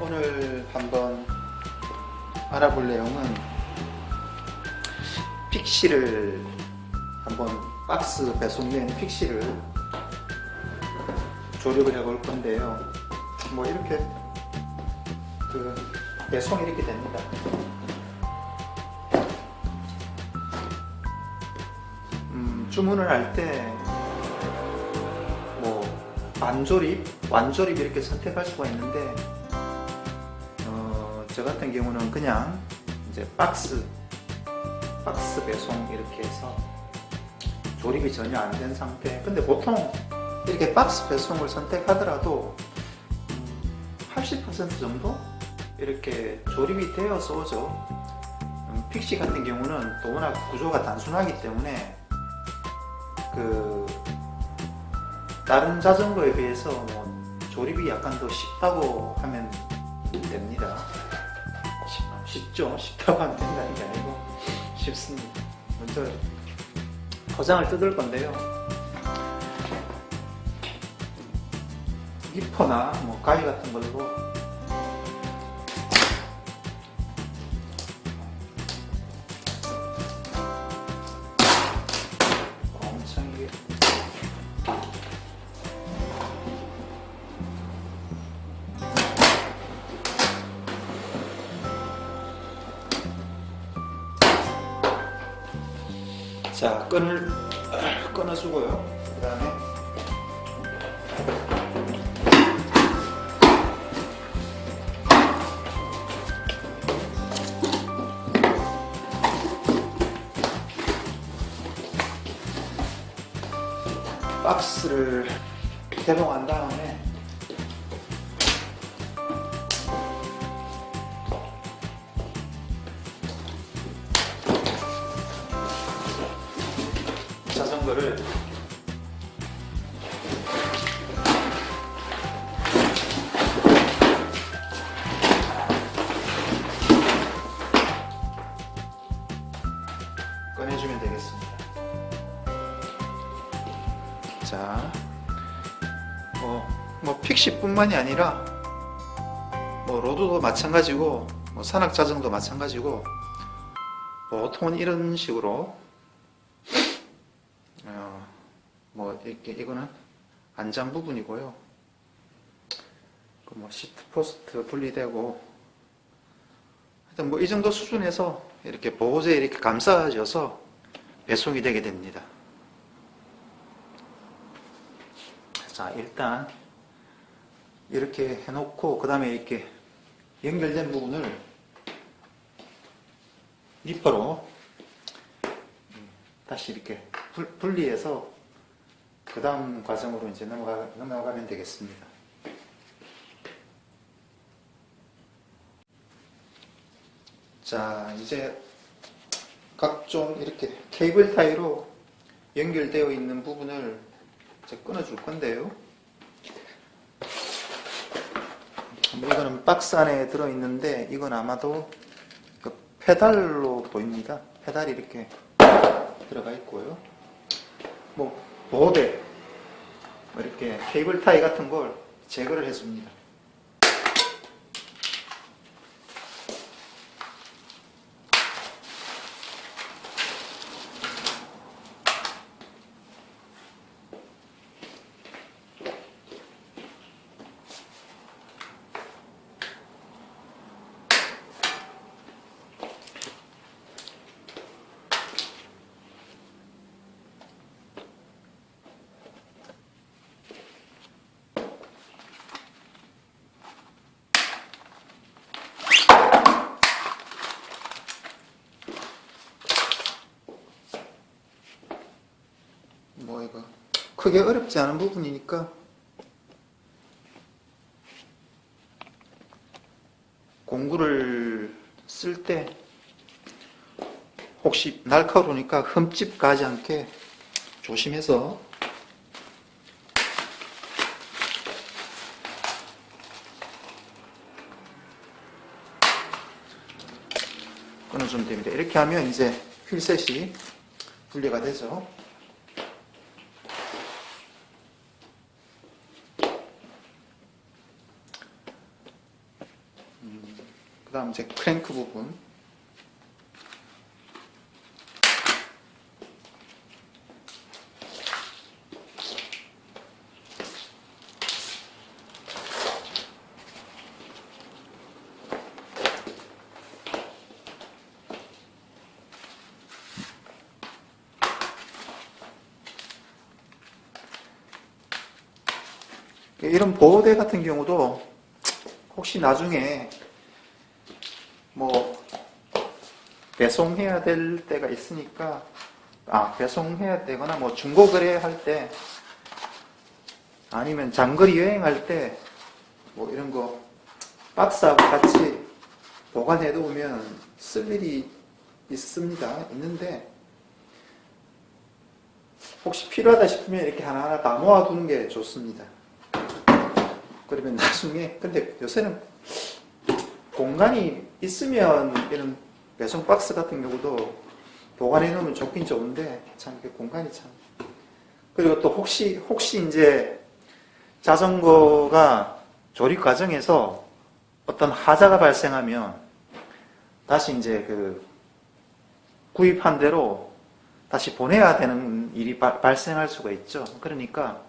오늘 한번 알아볼 내용은 픽시를 한번 박스 배송된 픽시를 조립을 해 볼 건데요. 뭐 이렇게 배송이 이렇게 됩니다. 주문을 할 때 뭐 반조립, 완조립 이렇게 선택할 수가 있는데 저 같은 경우는 그냥 이제 박스 배송 이렇게 해서 조립이 전혀 안 된 상태. 근데 보통 이렇게 박스 배송을 선택하더라도 80% 정도 이렇게 조립이 되어서 오죠. 픽시 같은 경우는 또 워낙 구조가 단순하기 때문에 다른 자전거에 비해서 뭐 조립이 약간 더 쉽다고 하면 됩니다. 쉽죠? 쉽다고 하면 된다는 게 아니고 쉽습니다. 먼저 포장을 뜯을 건데요. 니퍼나 뭐 가위 같은 걸로 엄청 이게 자, 끈을 끊어주고요. 그 다음에 박스를 개봉한 다음에 자전거를 꺼내주면 되겠습니다. 자, 뭐 픽시뿐만이 아니라 뭐 로드도 마찬가지고 뭐 산악 자전거도 마찬가지고 보통은 이런 식으로 뭐 이렇게 이거는 안장 부분이고요. 뭐 시트 포스트 분리되고 하여튼 뭐 이 정도 수준에서 이렇게 보호제에 이렇게 감싸져서 배송이 되게 됩니다. 자, 일단 이렇게 해놓고 그 다음에 이렇게 연결된 부분을 니퍼로 다시 이렇게 분리해서 그 다음 과정으로 이제 넘어가면 되겠습니다. 자, 이제 각종 이렇게 케이블 타이로 연결되어 있는 부분을 이제 끊어줄 건데요. 이거는 박스 안에 들어있는데 이건 아마도 그 페달로 보입니다. 페달이 이렇게 들어가 있고요. 뭐 보호대, 뭐 이렇게 케이블 타이 같은 걸 제거를 해줍니다. 뭐 이거 크게 어렵지 않은 부분이니까 공구를 쓸 때 혹시 날카로우니까 흠집 가지 않게 조심해서 끊어주면 됩니다. 이렇게 하면 이제 휠셋이 분리가 되죠. 다음 이제 크랭크 부분. 이런 보호대 같은 경우도 혹시 나중에 뭐 배송해야 될 때가 있으니까, 배송해야 되거나 뭐 중고 거래할 때 아니면 장거리 여행할 때 뭐 이런 거 박스하고 같이 보관해 두면 쓸 일이 있는데, 혹시 필요하다 싶으면 이렇게 하나하나 다 모아두는 게 좋습니다. 그러면 나중에, 근데 요새는 공간이 있으면 이런 배송 박스 같은 경우도 보관해 놓으면 좋긴 좋은데, 참 이게 공간이 참. 그리고 또 혹시 이제 자전거가 조립 과정에서 어떤 하자가 발생하면 다시 이제 그 구입한 대로 다시 보내야 되는 일이 발생할 수가 있죠. 그러니까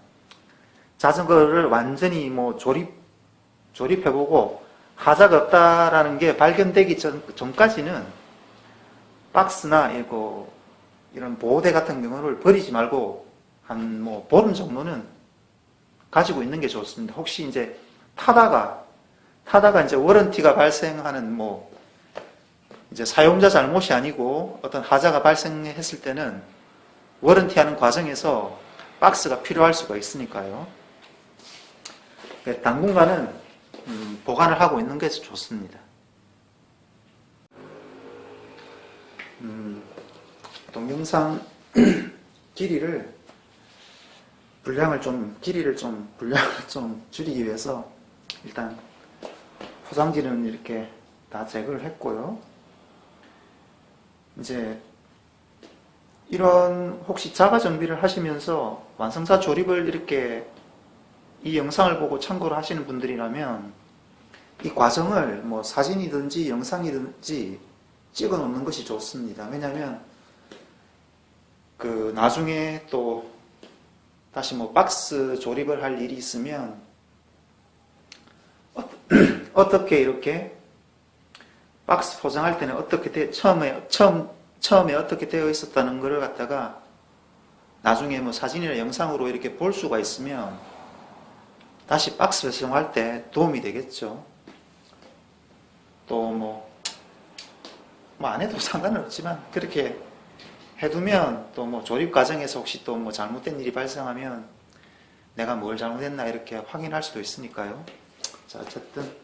자전거를 완전히 뭐 조립해보고 하자가 없다라는 게 발견되기 전까지는 박스나 이런 보호대 같은 경우를 버리지 말고 한 뭐 보름 정도는 가지고 있는 게 좋습니다. 혹시 이제 타다가 이제 워런티가 발생하는 뭐 이제 사용자 잘못이 아니고 어떤 하자가 발생했을 때는 워런티하는 과정에서 박스가 필요할 수가 있으니까요. 당분간은 보관을 하고 있는 게 좋습니다. 동영상 분량을 좀 줄이기 위해서 일단 포장지는 이렇게 다 제거를 했고요. 이제 이런 혹시 자가 정비를 하시면서 완성차 조립을 이렇게 이 영상을 보고 참고를 하시는 분들이라면 이 과정을 뭐 사진이든지 영상이든지 찍어 놓는 것이 좋습니다. 왜냐하면 그 나중에 또 다시 뭐 박스 조립을 할 일이 있으면 어떻게 이렇게 박스 포장할 때는 어떻게 처음에 어떻게 되어 있었다는 것을 갖다가 나중에 뭐 사진이나 영상으로 이렇게 볼 수가 있으면 다시 박스 배송할 때 도움이 되겠죠. 또 뭐 안 해도 상관은 없지만 그렇게 해두면 또 뭐 조립 과정에서 혹시 또 뭐 잘못된 일이 발생하면 내가 뭘 잘못했나 이렇게 확인할 수도 있으니까요. 자, 어쨌든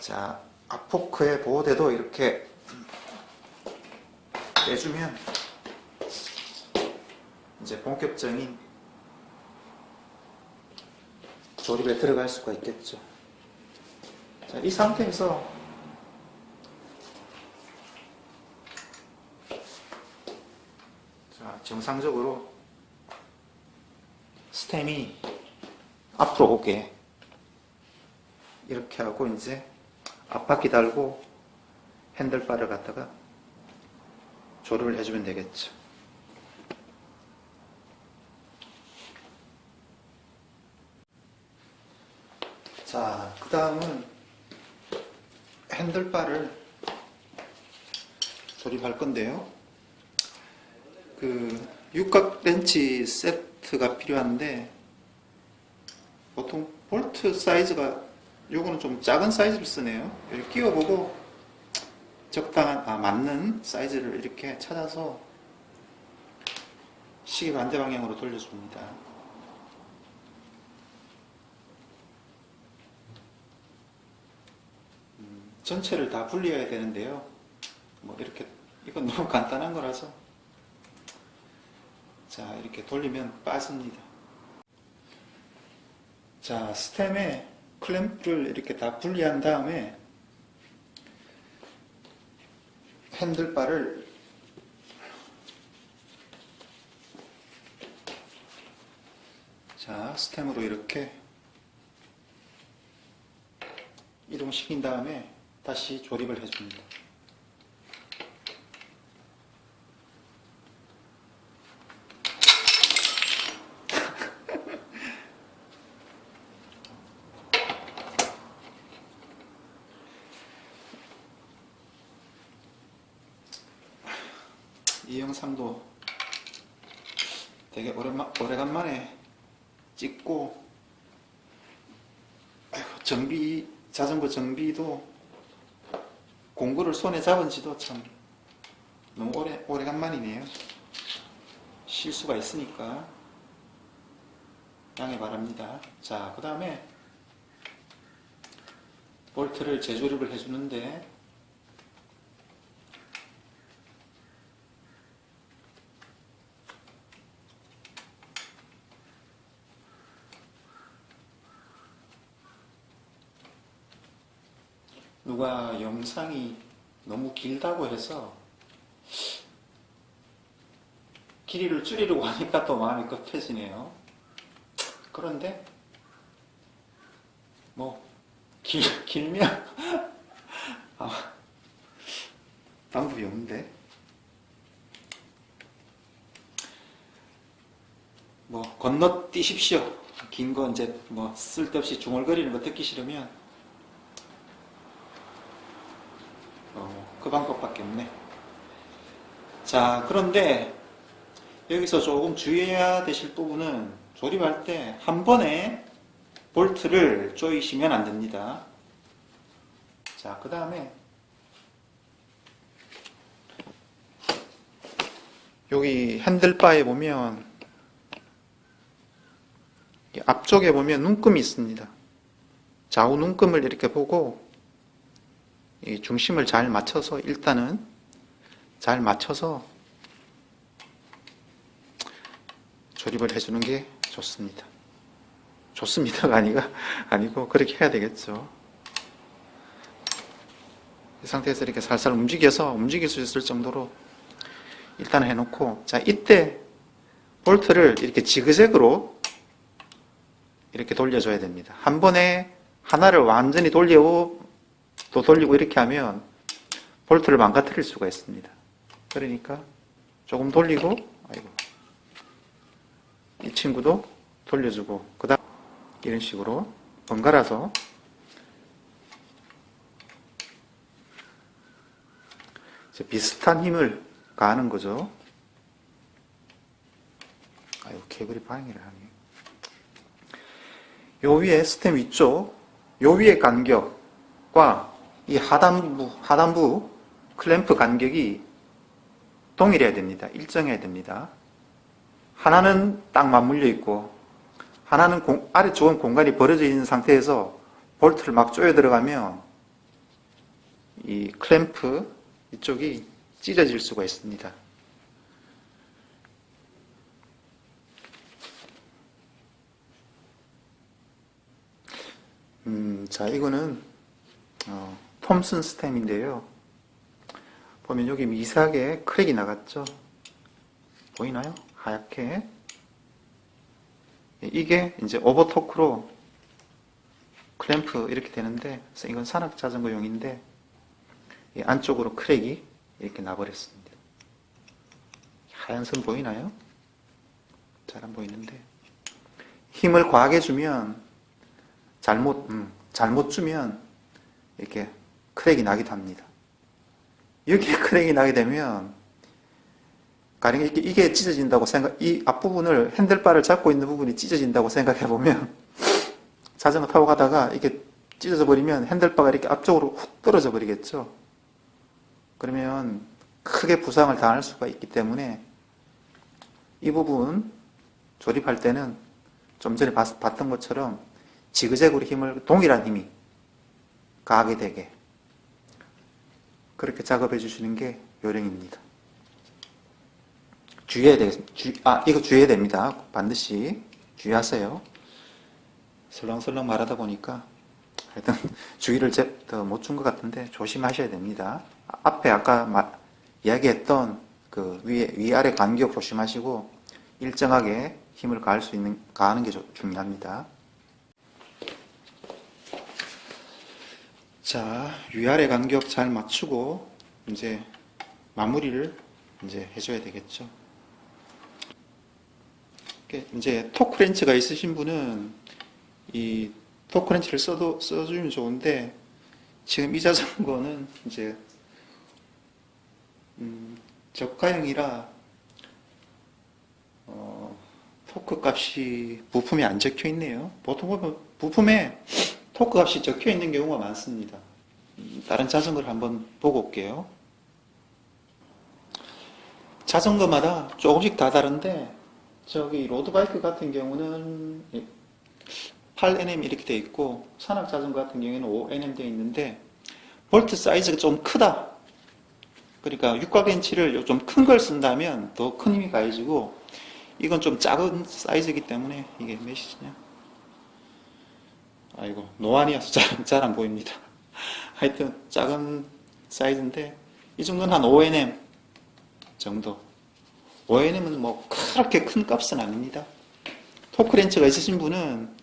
자, 앞포크의 보호대도 이렇게 빼주면 이제 본격적인 조립에 들어갈 수가 있겠죠. 자, 이 상태에서 자, 정상적으로 스템이 앞으로 오게 이렇게 하고 이제 앞바퀴 달고 핸들바를 갖다가 조립을 해주면 되겠죠. 자, 그 다음은 핸들바를 조립할 건데요. 그 육각 렌치 세트가 필요한데 보통 볼트 사이즈가 요거는 좀 작은 사이즈를 쓰네요. 이렇게 끼워보고 적당한 맞는 사이즈를 이렇게 찾아서 시계 반대 방향으로 돌려줍니다. 전체를 다 분리해야 되는데요. 뭐 이렇게 이건 너무 간단한 거라서 자, 이렇게 돌리면 빠집니다. 자, 스템에 클램프를 이렇게 다 분리한 다음에 핸들바를 자, 스템으로 이렇게 이동시킨 다음에 다시 조립을 해줍니다. 이 영상도 되게 오래간만에 찍고, 자전거 정비도 공구를 손에 잡은 지도 참 너무 오래간만이네요. 실수가 있으니까 양해 바랍니다. 자, 그 다음에 볼트를 재조립을 해주는데, 누가 영상이 너무 길다고 해서 길이를 줄이려고 하니까 또 마음이 급해지네요. 그런데 뭐 길면 방법이 없는데, 뭐 건너뛰십시오. 긴 거 이제 뭐 쓸데없이 중얼거리는 거 듣기 싫으면 그 방법밖에 없네. 자, 그런데 여기서 조금 주의해야 되실 부분은, 조립할 때 한 번에 볼트를 조이시면 안 됩니다. 자, 그 다음에 여기 핸들바에 보면, 앞쪽에 보면 눈금이 있습니다. 좌우 눈금을 이렇게 보고 이 중심을 잘 맞춰서, 일단은 잘 맞춰서 조립을 해주는 게 좋습니다. 좋습니다가 아니고 그렇게 해야 되겠죠. 이 상태에서 이렇게 살살 움직일 수 있을 정도로 일단 해놓고, 자, 이때 볼트를 이렇게 지그재그로 이렇게 돌려줘야 됩니다. 한 번에 하나를 완전히 돌리고 또 돌리고 이렇게 하면 볼트를 망가뜨릴 수가 있습니다. 그러니까 조금 돌리고, 이 친구도 돌려주고, 그 다음 이런 식으로 번갈아서 이제 비슷한 힘을 가하는 거죠. 케이블이 방해를 하네. 요 위에 스템 위쪽, 요 위에 간격과 이 하단부 클램프 간격이 동일해야 됩니다. 일정해야 됩니다. 하나는 딱 맞물려 있고, 하나는 아래쪽은 공간이 벌어져 있는 상태에서 볼트를 막 조여 들어가면 이 클램프 이쪽이 찢어질 수가 있습니다. 자, 이거는 톰슨 스템인데요. 보면 여기 미세하게 크랙이 나갔죠? 보이나요? 하얗게. 이게 이제 오버토크로 클램프 이렇게 되는데, 그래서 이건 산악 자전거용인데 이 안쪽으로 크랙이 이렇게 나버렸습니다. 하얀 선 보이나요? 잘 안 보이는데, 힘을 과하게 주면 잘못 주면 이렇게 크랙이 나기도 합니다. 여기에 크랙이 나게 되면 가령 이게 찢어진다고 이 앞부분을, 핸들바를 잡고 있는 부분이 찢어진다고 생각해 보면 자전거 타고 가다가 이게 찢어져 버리면 핸들바가 이렇게 앞쪽으로 훅 떨어져 버리겠죠. 그러면 크게 부상을 당할 수가 있기 때문에 이 부분 조립할 때는 좀 전에 봤던 것처럼 지그재그로 동일한 힘이 가하게 되게 그렇게 작업해 주시는 게 요령입니다. 이거 주의해야 됩니다. 반드시 주의하세요. 설렁설렁 말하다 보니까 하여튼 주의를 더 못 준 것 같은데 조심하셔야 됩니다. 앞에 아까 이야기했던 그 위아래 간격 조심하시고 일정하게 힘을 가하는 게 중요합니다. 자, 위아래 간격 잘 맞추고 이제 마무리를 이제 해줘야 되겠죠. 이제 토크렌치가 있으신 분은 이 토크렌치를 써주면 좋은데, 지금 이 자전거는 이제 저가형이라 토크 값이 부품에 안 적혀 있네요. 보통 보면 부품에 토크 값이 적혀 있는 경우가 많습니다. 다른 자전거를 한번 보고 올게요. 자전거마다 조금씩 다 다른데, 저기 로드바이크 같은 경우는 8nm 이렇게 되어 있고, 산악 자전거 같은 경우에는 5nm 되어 있는데, 볼트 사이즈가 좀 크다. 그러니까 육각렌치를 좀 큰 걸 쓴다면 더 큰 힘이 가해지고, 이건 좀 작은 사이즈이기 때문에 이게 몇이냐? 아이고, 노안이어서 잘 안 보입니다. 하여튼 작은 사이즈인데, 이 정도는 한 5nm 정도. 5nm은 뭐 그렇게 큰 값은 아닙니다. 토크렌치가 있으신 분은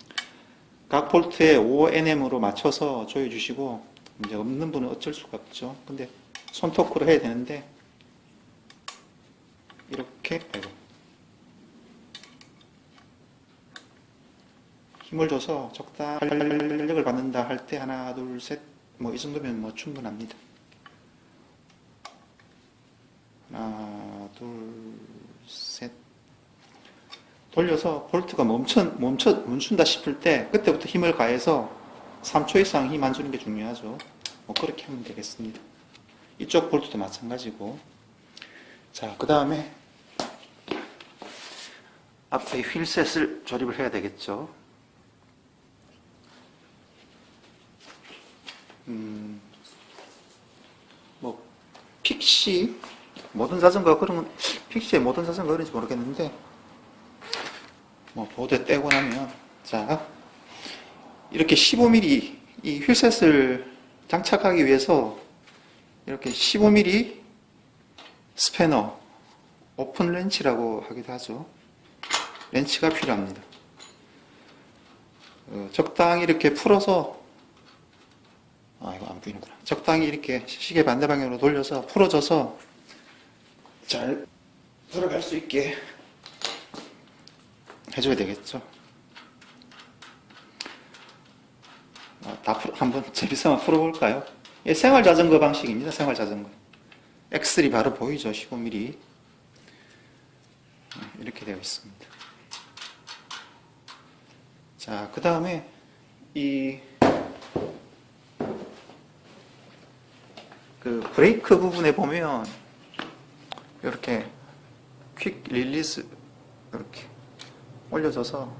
각 볼트에 5nm으로 맞춰서 조여주시고, 이제 없는 분은 어쩔 수가 없죠. 근데 손 토크로 해야 되는데, 이렇게, 아이고, 힘을 줘서 적당히 탄력을 받는다 할 때 하나, 둘, 셋, 뭐 이 정도면 뭐 충분합니다. 하나, 둘, 셋. 돌려서 볼트가 멈춘다 싶을 때 그때부터 힘을 가해서 3초 이상 힘 안 주는 게 중요하죠. 뭐 그렇게 하면 되겠습니다. 이쪽 볼트도 마찬가지고. 자, 그 다음에 앞에 휠셋을 조립을 해야 되겠죠. 뭐 픽시 모든 자전거가 그런 픽시의 모든 자전거가 그런지 모르겠는데, 뭐 보드 떼고 나면, 자, 이렇게 15mm 이 휠셋을 장착하기 위해서 이렇게 15mm 스패너, 오픈 렌치라고 하기도 하죠. 렌치가 필요합니다. 적당히 이렇게 풀어서, 이거 안 보이는구나. 적당히 이렇게 시계 반대 방향으로 돌려서 풀어줘서 잘 돌아갈 수 있게 해줘야 되겠죠. 한번 재비서만 풀어볼까요? 예, 생활 자전거 방식입니다. 생활 자전거. 엑셀이 바로 보이죠. 15mm. 이렇게 되어 있습니다. 자, 그 다음에 그 브레이크 부분에 보면 이렇게 퀵 릴리스 이렇게 올려줘서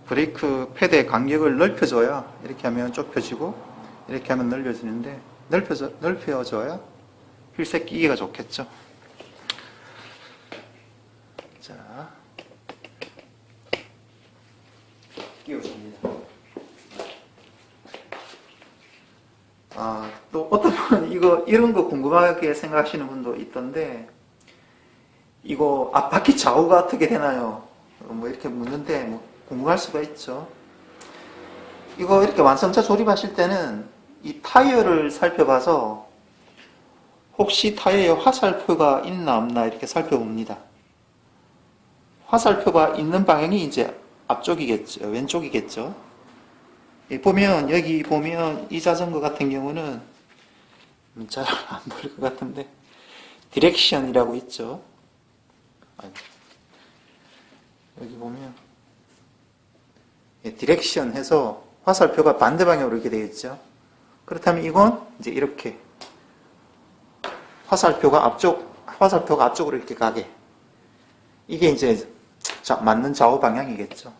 브레이크 패드의 간격을 넓혀줘야, 이렇게 하면 좁혀지고 이렇게 하면 넓혀지는데, 넓혀줘야 휠셋 끼기가 좋겠죠. 자, 끼워줍니다. 또 어떤 분은 이런 거 궁금하게 생각하시는 분도 있던데, 이거 앞바퀴 좌우가 어떻게 되나요? 뭐 이렇게 묻는데, 뭐 궁금할 수가 있죠. 이거 이렇게 완성차 조립하실 때는 이 타이어를 살펴봐서 혹시 타이어에 화살표가 있나 없나 이렇게 살펴봅니다. 화살표가 있는 방향이 이제 앞쪽이겠죠. 왼쪽이겠죠. 여기 보면 이 자전거 같은 경우는 잘 안 보일 것 같은데 디렉션이라고 있죠. 여기 보면 디렉션 해서 화살표가 반대 방향으로 이렇게 되어 있죠. 그렇다면 이건 이제 이렇게 화살표가 앞쪽으로 이렇게 가게, 이게 이제 맞는 좌우 방향이겠죠.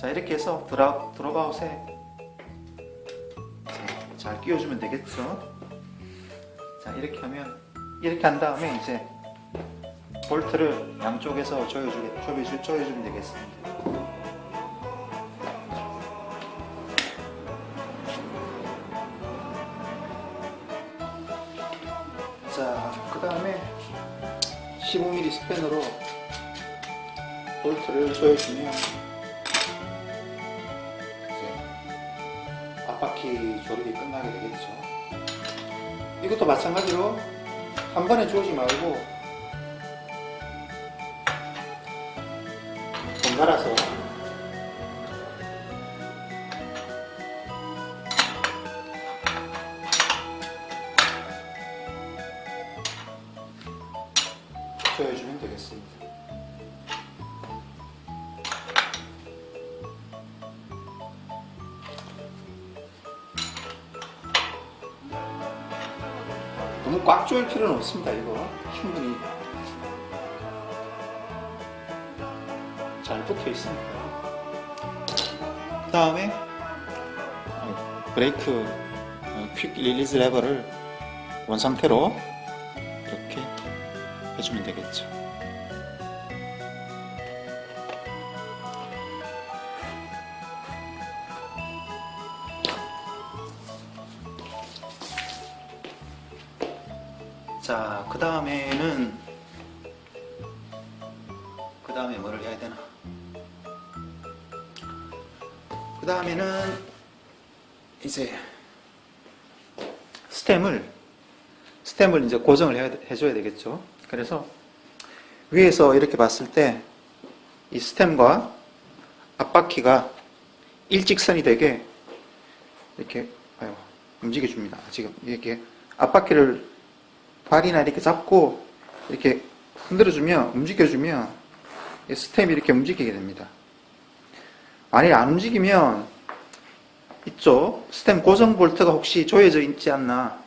자, 이렇게 해서 드롭아웃에 잘 끼워주면 되겠죠. 자, 이렇게 한 다음에 이제 볼트를 양쪽에서 조여주면 되겠습니다. 15mm 스팬으로 볼트를 조여주면 이제 앞바퀴 조립이 끝나게 되겠죠. 이것도 마찬가지로 한 번에 조이지 말고 번갈아서 조여주면 되겠습니다. 너무 꽉 조일 필요는 없습니다. 이거 충분히 잘 붙어 있습니다. 그 다음에 브레이크 퀵 릴리즈 레버를 원상태로 이렇게 해주면 되겠죠. 자, 그 다음에 뭐를 해야 되나? 그 다음에는 이제 스템을 이제 고정을 해줘야 되겠죠. 그래서 위에서 이렇게 봤을 때 이 스템과 앞바퀴가 일직선이 되게 이렇게 움직여줍니다. 지금 이렇게 앞바퀴를 발이나 이렇게 잡고 이렇게 흔들어주면, 움직여주면 이 스템이 이렇게 움직이게 됩니다. 만약에 안 움직이면 이쪽 스템 고정 볼트가 혹시 조여져 있지 않나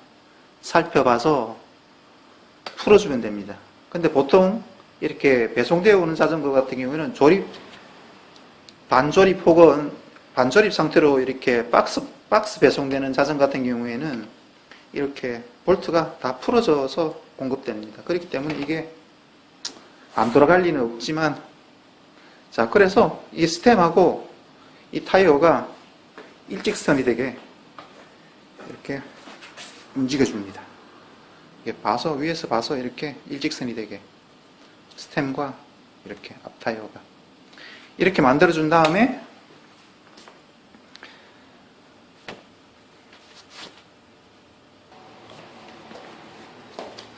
살펴봐서 풀어주면 됩니다. 근데 보통 이렇게 배송되어 오는 자전거 같은 경우에는 반조립 혹은 반조립 상태로 이렇게 박스 배송되는 자전거 같은 경우에는 이렇게 볼트가 다 풀어져서 공급됩니다. 그렇기 때문에 이게 안 돌아갈 리는 없지만, 자, 그래서 이 스템하고 이 타이어가 일직선이 되게 이렇게 움직여줍니다. 이게 위에서 봐서 이렇게 일직선이 되게 스템과 이렇게 앞 타이어가 이렇게 만들어준 다음에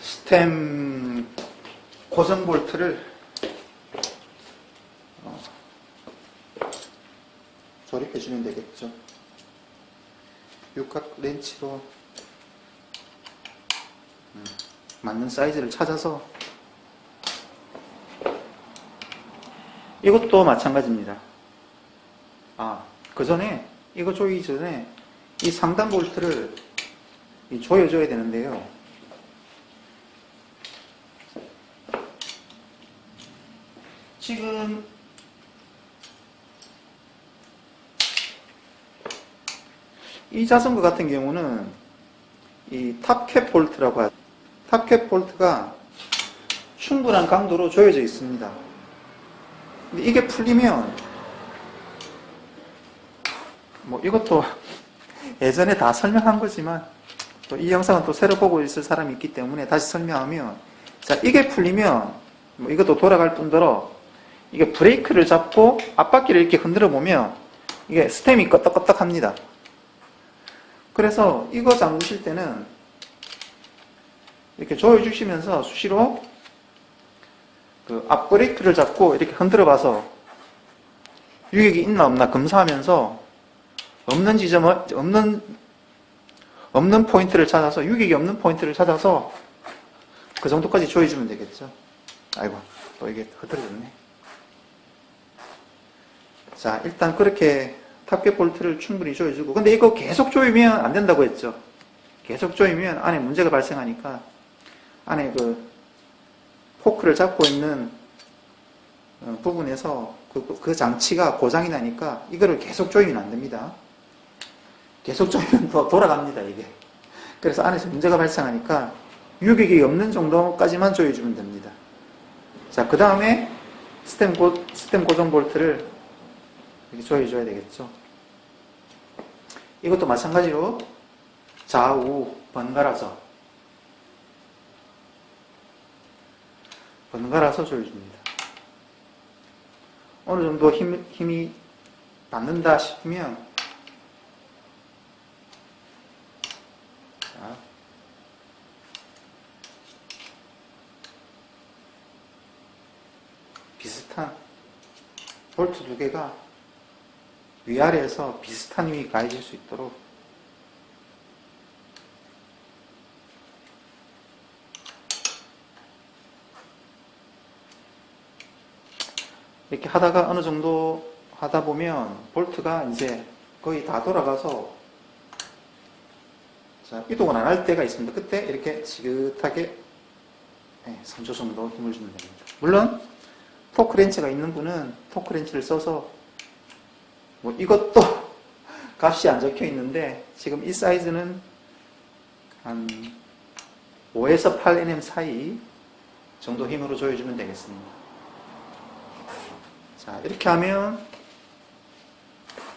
스템 고정 볼트를 조립해주면 되겠죠. 육각 렌치로 맞는 사이즈를 찾아서, 이것도 마찬가지입니다. 그 전에 이거 조이기 전에 이 상단 볼트를 조여줘야 되는데요. 지금 이 자전거 같은 경우는 이 탑캡 볼트라고 하죠. 탑캡 볼트가 충분한 강도로 조여져 있습니다. 근데 이게 풀리면 이것도 예전에 다 설명한 거지만 또 이 영상은 또 새로 보고 있을 사람이 있기 때문에 다시 설명하면, 자, 이게 풀리면 이것도 돌아갈 뿐더러 이게 브레이크를 잡고 앞바퀴를 이렇게 흔들어 보면 이게 스템이 껐덕껐덕 합니다. 그래서 이거 잠그실 때는 이렇게 조여주시면서 수시로 그 앞브레이크를 잡고 이렇게 흔들어 봐서 유격이 있나 없나 검사하면서 없는 포인트를 찾아서, 유격이 없는 포인트를 찾아서 그 정도까지 조여주면 되겠죠. 아이고, 또 이게 흐트러졌네. 자, 일단 그렇게 탑캡 볼트를 충분히 조여주고, 근데 이거 계속 조이면 안 된다고 했죠. 계속 조이면 안에 문제가 발생하니까, 안에 그 포크를 잡고 있는 부분에서 그 장치가 고장이 나니까 이거를 계속 조이면 안 됩니다. 계속 조이면 더 돌아갑니다, 이게. 그래서 안에서 문제가 발생하니까 유격이 없는 정도까지만 조여주면 됩니다. 자, 그 다음에 스템 고정 볼트를 이렇게 조여줘야 되겠죠. 이것도 마찬가지로 좌우 번갈아서 번갈아서 조여줍니다. 어느 정도 힘이 받는다 싶으면 자, 비슷한 볼트 두 개가 위아래에서 비슷한 힘이 가해질 수 있도록 이렇게 하다가 어느 정도 하다 보면 볼트가 이제 거의 다 돌아가서 자, 이동을 안 할 때가 있습니다. 그때 이렇게 지긋하게 3초 정도 힘을 주면 됩니다. 물론 토크렌치가 있는 분은 토크렌치를 써서 뭐 이것도 값이 안 적혀 있는데 지금 이 사이즈는 한 5에서 8nm 사이 정도 힘으로 조여주면 되겠습니다. 자, 이렇게 하면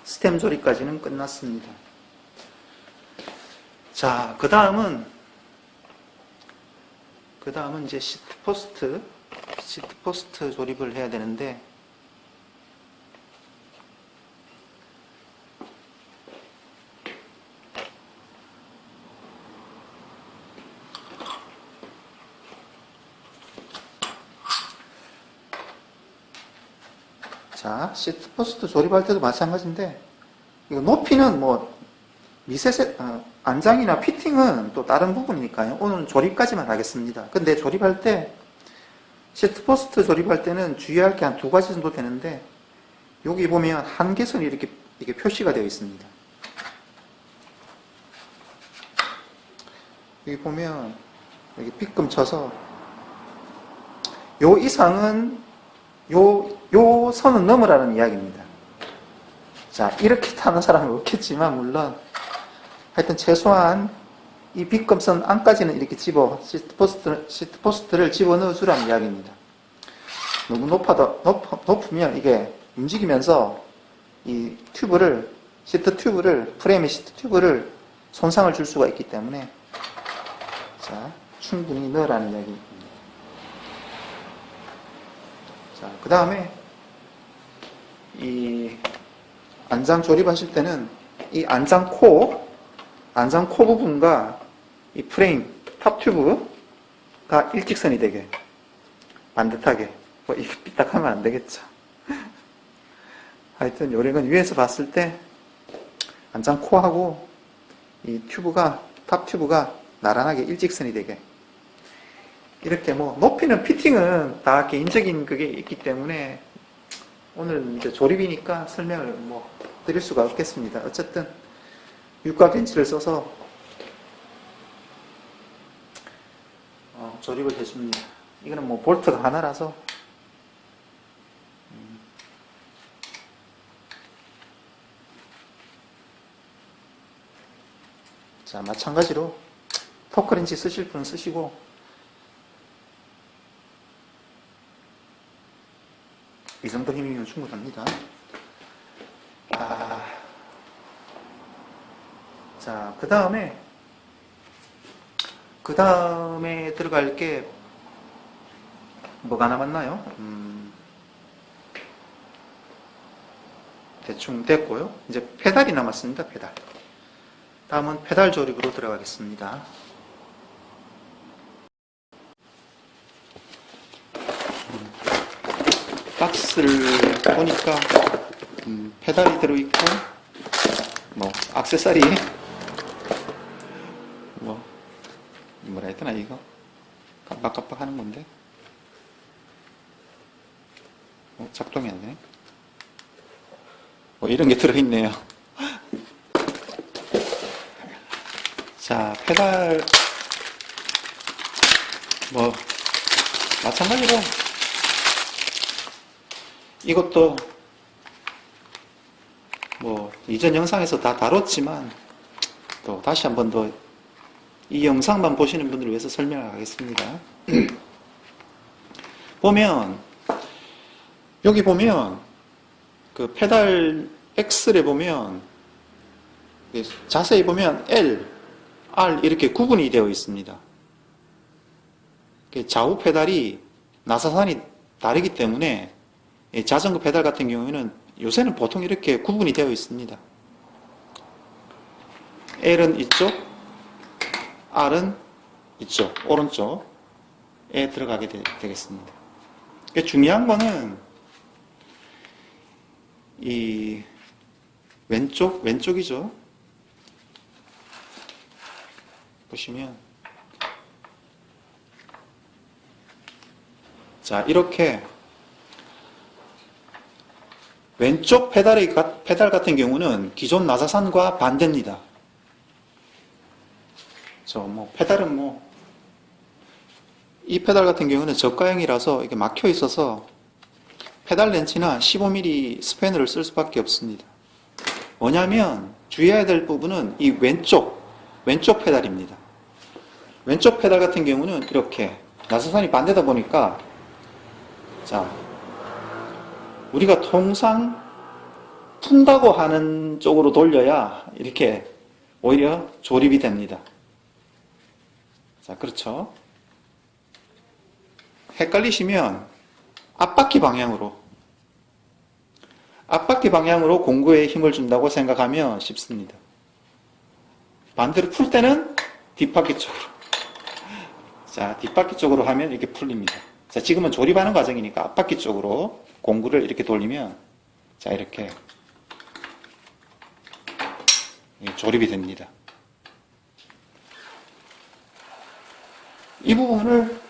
스템 조립까지는 끝났습니다. 자, 그 다음은 이제 시트 포스트 조립을 해야 되는데, 자, 시트 포스트 조립할 때도 마찬가지인데, 이거 높이는 뭐, 안장이나 피팅은 또 다른 부분이니까요. 오늘은 조립까지만 하겠습니다. 근데 조립할 때, 시트 포스트 조립할 때는 주의할 게 한 두 가지 정도 되는데, 여기 보면 한계선이 이렇게 표시가 되어 있습니다. 여기 보면, 여기 삐끔 쳐서, 요 이상은 요 선은 넘으라는 이야기입니다. 자, 이렇게 타는 사람은 없겠지만, 물론, 하여튼 최소한 이 빗금선 안까지는 이렇게 시트 포스트를 집어 넣어주라는 이야기입니다. 너무 높으면 이게 움직이면서 이 프레임의 시트 튜브를 손상을 줄 수가 있기 때문에, 자, 충분히 넣으라는 이야기입니다. 자, 그 다음에 이 안장 조립하실 때는 이 안장 코 부분과 이 프레임 탑 튜브가 일직선이 되게 반듯하게, 뭐 이게 삐딱하면 안 되겠죠. 하여튼 요령은 위에서 봤을 때 안장 코하고 이 탑 튜브가 나란하게 일직선이 되게, 이렇게 뭐 높이는 피팅은 다 개인적인 그게 있기 때문에 오늘 이제 조립이니까 설명을 뭐 드릴 수가 없겠습니다. 어쨌든 육각 벤치를 써서 조립을 해줍니다. 이거는 뭐 볼트가 하나라서 자, 마찬가지로 토크렌치 쓰실 분은 쓰시고, 이 정도 힘이면 충분합니다. 자, 그 다음에 들어갈 게 뭐가 남았나요? 대충 됐고요. 이제 페달이 남았습니다. 페달. 다음은 페달 조립으로 들어가겠습니다. 박스를 보니까 페달이 들어있고, 뭐 액세서리, 뭐 뭐라 해야 되나, 이거 깜빡깜빡 하는 건데 작동이 안 되네. 뭐 이런 게 들어있네요. 자, 페달 뭐 마찬가지로 이것도 뭐 이전 영상에서 다 다뤘지만 또 다시 한 번 더 이 영상만 보시는 분들을 위해서 설명을 하겠습니다. 여기 보면 그 페달 X를 보면 자세히 보면 L, R 이렇게 구분이 되어 있습니다. 좌우 페달이 나사산이 다르기 때문에 이 자전거 페달 같은 경우에는 요새는 보통 이렇게 구분이 되어 있습니다. L은 이쪽, R은 이쪽, 오른쪽에 들어가게 되겠습니다. 중요한 거는 이 왼쪽이죠. 보시면 자, 이렇게 왼쪽 페달 같은 경우는 기존 나사산과 반대입니다. 페달은 이 페달 같은 경우는 저가형이라서 이게 막혀 있어서 페달 렌치나 15mm 스패너를 쓸 수밖에 없습니다. 뭐냐면 주의해야 될 부분은 이 왼쪽 페달입니다. 왼쪽 페달 같은 경우는 이렇게 나사산이 반대다 보니까 자, 우리가 통상 푼다고 하는 쪽으로 돌려야 이렇게 오히려 조립이 됩니다. 자, 그렇죠. 헷갈리시면 앞바퀴 방향으로 공구에 힘을 준다고 생각하면 쉽습니다. 반대로 풀 때는 뒷바퀴 쪽으로. 자, 뒷바퀴 쪽으로 하면 이렇게 풀립니다. 자, 지금은 조립하는 과정이니까 앞바퀴 쪽으로 공구를 이렇게 돌리면 자, 이렇게 조립이 됩니다. 이 부분을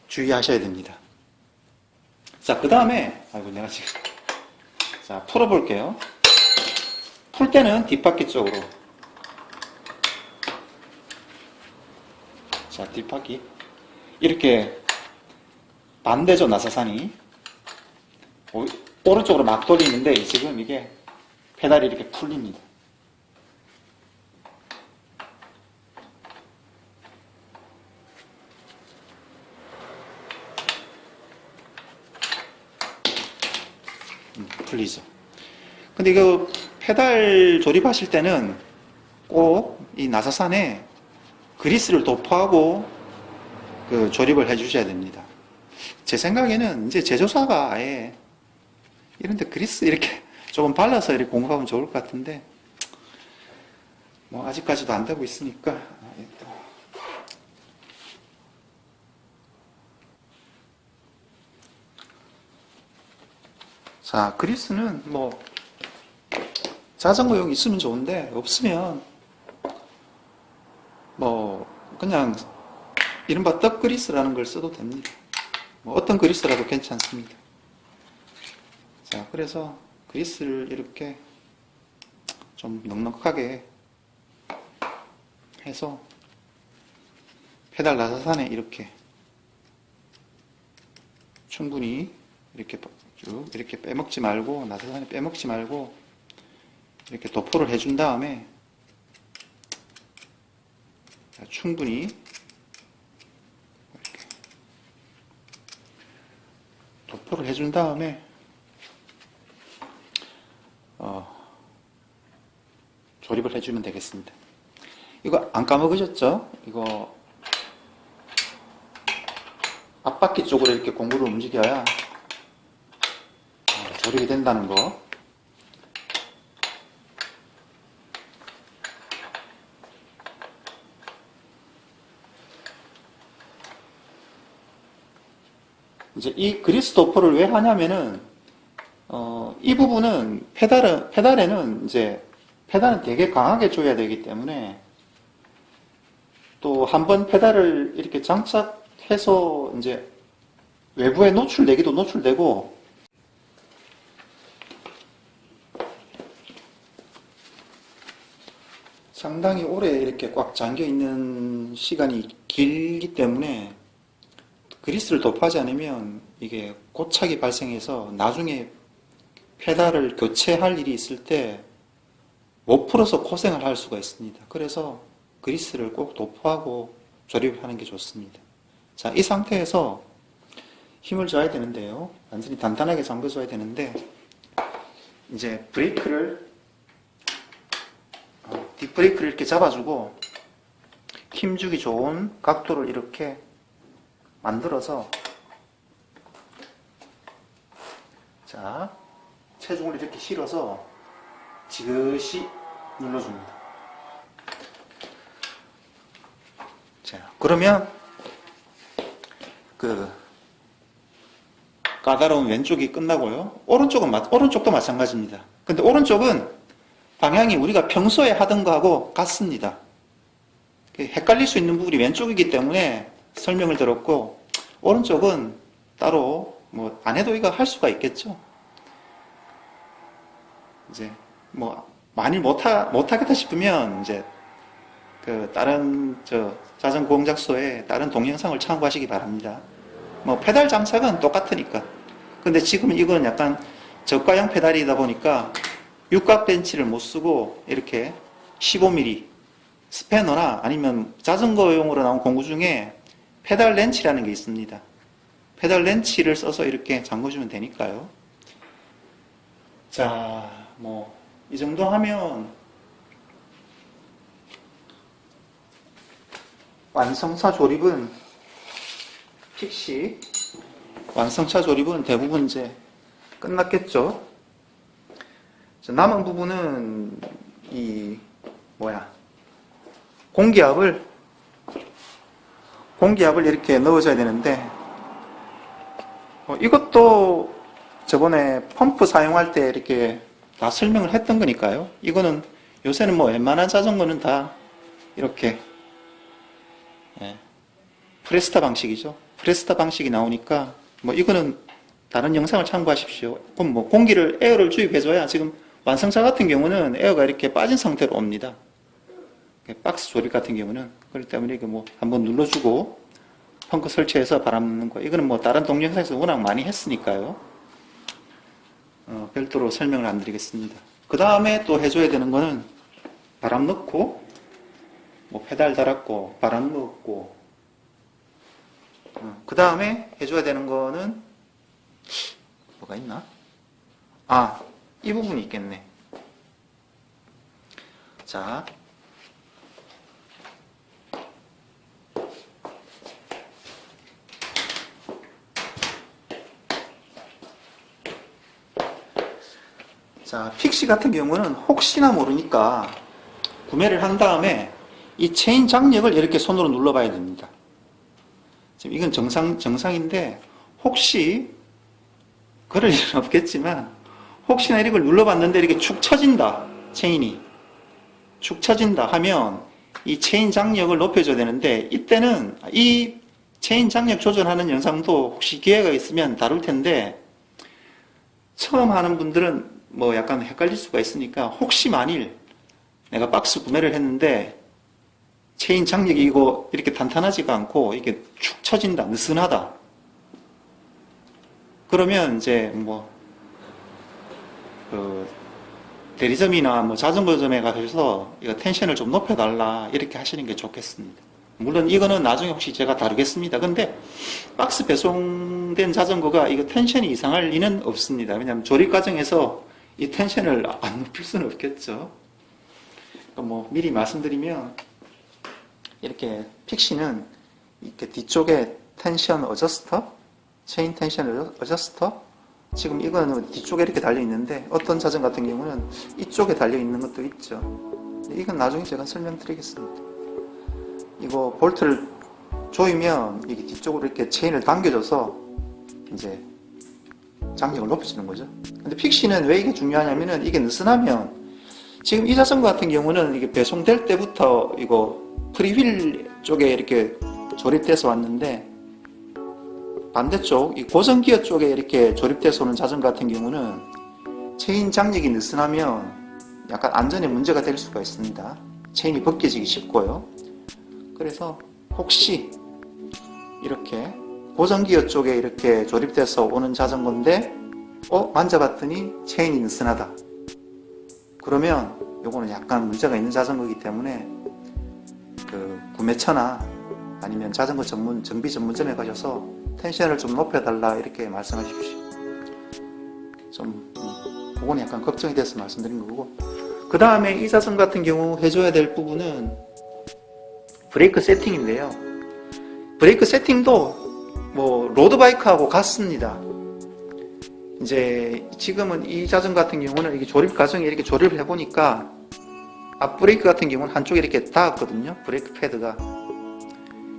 주의하셔야 됩니다. 자, 그 다음에 자, 풀어볼게요. 풀 때는 뒷바퀴 쪽으로. 자, 뒷바퀴 이렇게 반대죠, 나사산이. 오른쪽으로 막 돌리는데 지금 이게 페달이 이렇게 풀립니다. 풀리죠. 근데 이거 페달 조립하실 때는 꼭 이 나사산에 그리스를 도포하고 그 조립을 해 주셔야 됩니다. 제 생각에는 이제 제조사가 아예 이런데 그리스 이렇게 조금 발라서 이렇게 공급하면 좋을 것 같은데 아직까지도 안 되고 있으니까. 자, 그리스는 자전거용 있으면 좋은데 없으면 그냥 이른바 떡 그리스라는 걸 써도 됩니다. 어떤 그리스라도 괜찮습니다. 자, 그래서 그리스를 이렇게 좀 넉넉하게 해서 페달 나사산에 이렇게 충분히 이렇게 쭉 이렇게 빼먹지 말고, 나사산에 빼먹지 말고 이렇게 도포를 해준 다음에 충분히 이렇게 도포를 해준 다음에 조립을 해주면 되겠습니다. 이거 안 까먹으셨죠? 이거 앞바퀴 쪽으로 이렇게 공구를 움직여야 조립이 된다는 거. 이제 이 그리스 도포를 왜 하냐면은 이 부분은 페달에는 페달은 되게 강하게 줘야 되기 때문에 또 한번 페달을 이렇게 장착해서 이제 외부에 노출되기도 노출되고 상당히 오래 이렇게 꽉 잠겨 있는 시간이 길기 때문에 그리스를 도포하지 않으면 이게 고착이 발생해서 나중에 페달을 교체할 일이 있을 때 못 풀어서 고생을 할 수가 있습니다. 그래서 그리스를 꼭 도포하고 조립하는 게 좋습니다. 자, 이 상태에서 힘을 줘야 되는데요. 완전히 단단하게 잠궈줘야 되는데 이제 브레이크를 뒷브레이크를 이렇게 잡아주고 힘주기 좋은 각도를 이렇게 만들어서 자, 체중을 이렇게 실어서 지그시 눌러줍니다. 자, 그러면 그 까다로운 왼쪽이 끝나고요. 오른쪽도 마찬가지입니다. 근데 오른쪽은 방향이 우리가 평소에 하던 거하고 같습니다. 헷갈릴 수 있는 부분이 왼쪽이기 때문에 설명을 들었고, 오른쪽은 따로 뭐 안 해도 이거 할 수가 있겠죠. 이제 뭐 많이 못하겠다 싶으면 이제 그 다른 자전거 공작소에 다른 동영상을 참고하시기 바랍니다. 뭐 페달 장착은 똑같으니까. 근데 지금 이건 약간 저가형 페달이다 보니까 육각 벤치를 못 쓰고 이렇게 15mm 스패너나 아니면 자전거용으로 나온 공구 중에 페달 렌치라는 게 있습니다. 페달 렌치를 써서 이렇게 잠궈주면 되니까요. 자, 뭐 이 정도 하면 완성차 조립은 픽시 완성차 조립은 대부분 이제 끝났겠죠. 남은 부분은 이 공기압을 이렇게 넣어줘야 되는데, 이것도 저번에 펌프 사용할 때 이렇게 다 설명을 했던 거니까요. 이거는 요새는 뭐 웬만한 자전거는 다 이렇게 프레스타 방식이죠. 프레스타 방식이 나오니까 뭐 이거는 다른 영상을 참고하십시오. 그럼 뭐 공기를 에어를 주입해줘야, 지금 완성차 같은 경우는 에어가 이렇게 빠진 상태로 옵니다. 박스 조립 같은 경우는. 그렇기 때문에 이거 뭐 한번 눌러주고 펑크 설치해서 바람 넣는 거, 이거는 뭐 다른 동영상에서 워낙 많이 했으니까요. 별도로 설명을 안 드리겠습니다. 그 다음에 또 해줘야 되는 거는 바람 넣고 뭐 페달 달았고 바람 넣었고, 그 다음에 해줘야 되는 거는 뭐가 있나? 이 부분이 있겠네. 자, 픽시 같은 경우는 혹시나 모르니까 구매를 한 다음에 이 체인 장력을 이렇게 손으로 눌러봐야 됩니다. 지금 이건 정상인데, 혹시 그럴 일은 없겠지만 혹시나 이걸 눌러봤는데 이렇게 축 처진다, 체인이 축 처진다 하면 이 체인 장력을 높여줘야 되는데, 이때는 이 체인 장력 조절하는 영상도 혹시 기회가 있으면 다룰 텐데, 처음 하는 분들은 뭐 약간 헷갈릴 수가 있으니까, 혹시 만일 내가 박스 구매를 했는데 체인 장력이 이거 이렇게 탄탄하지가 않고 이게 축 처진다, 느슨하다, 그러면 이제 뭐 대리점이나 뭐 자전거점에 가셔서 이거 텐션을 좀 높여달라 이렇게 하시는 게 좋겠습니다. 물론 이거는 나중에 혹시 제가 다루겠습니다. 근데 박스 배송된 자전거가 이거 텐션이 이상할 리는 없습니다. 왜냐하면 조립 과정에서 이 텐션을 안 높일 수는 없겠죠. 그러니까 뭐 미리 말씀드리면, 이렇게 픽시는 이렇게 뒤쪽에 텐션 어저스터, 체인 텐션 어저스터, 지금 이거는 뒤쪽에 이렇게 달려 있는데 어떤 자전거 같은 경우는 이쪽에 달려 있는 것도 있죠. 이건 나중에 제가 설명드리겠습니다. 이거 볼트를 조이면 이게 뒤쪽으로 이렇게 체인을 당겨줘서 이제 장력을 높여주는 거죠. 근데 픽시는 왜 이게 중요하냐면은, 이게 느슨하면, 지금 이 자전거 같은 경우는 이게 배송될 때부터 이거 프리휠 쪽에 이렇게 조립돼서 왔는데, 반대쪽 이 고정기어 쪽에 이렇게 조립돼서 오는 자전거 같은 경우는 체인 장력이 느슨하면 약간 안전에 문제가 될 수가 있습니다. 체인이 벗겨지기 쉽고요. 그래서 혹시 이렇게 고정기어 쪽에 이렇게 조립돼서 오는 자전거인데 만져봤더니 체인이 느슨하다, 그러면 요거는 약간 문제가 있는 자전거이기 때문에 그 구매처나 아니면 자전거 정비 전문점에 가셔서 텐션을 좀 높여달라 이렇게 말씀하십시오. 그거는 약간 걱정이 돼서 말씀드린 거고, 그 다음에 이 자전거 같은 경우 해줘야 될 부분은 브레이크 세팅인데요. 브레이크 세팅도 뭐 로드바이크하고 같습니다. 이제 지금은 이 자전거 같은 경우는 이게 조립 과정에 이렇게 조립을 해보니까 앞 브레이크 같은 경우는 한쪽에 이렇게 닿았거든요. 브레이크 패드가.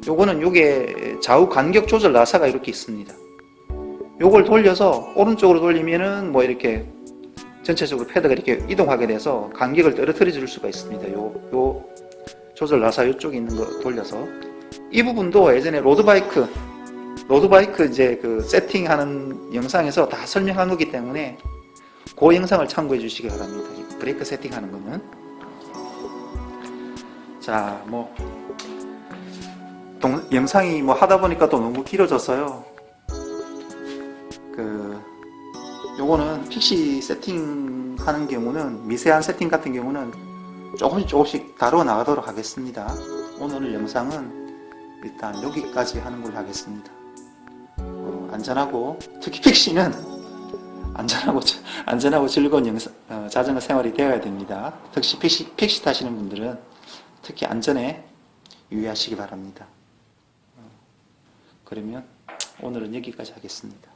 요거는 요게 좌우 간격 조절 나사가 이렇게 있습니다. 요걸 돌려서 오른쪽으로 돌리면은 뭐 이렇게 전체적으로 패드가 이렇게 이동하게 돼서 간격을 떨어뜨려 줄 수가 있습니다. 요 조절 나사 요쪽에 있는 거 돌려서. 이 부분도 예전에 로드바이크 이제 그 세팅하는 영상에서 다 설명한 거기 때문에 그 영상을 참고해 주시기 바랍니다. 브레이크 세팅하는 거는. 자, 뭐 영상이 뭐 하다 보니까 또 너무 길어졌어요. 요거는 픽시 세팅하는 경우는 미세한 세팅 같은 경우는 조금씩 다루어 나가도록 하겠습니다. 오늘 영상은 일단 여기까지 하는 걸로 하겠습니다. 안전하고, 특히 픽시는 안전하고 즐거운 자전거 생활이 되어야 됩니다. 특히 픽시 타시는 분들은 특히 안전에 유의하시기 바랍니다. 그러면 오늘은 여기까지 하겠습니다.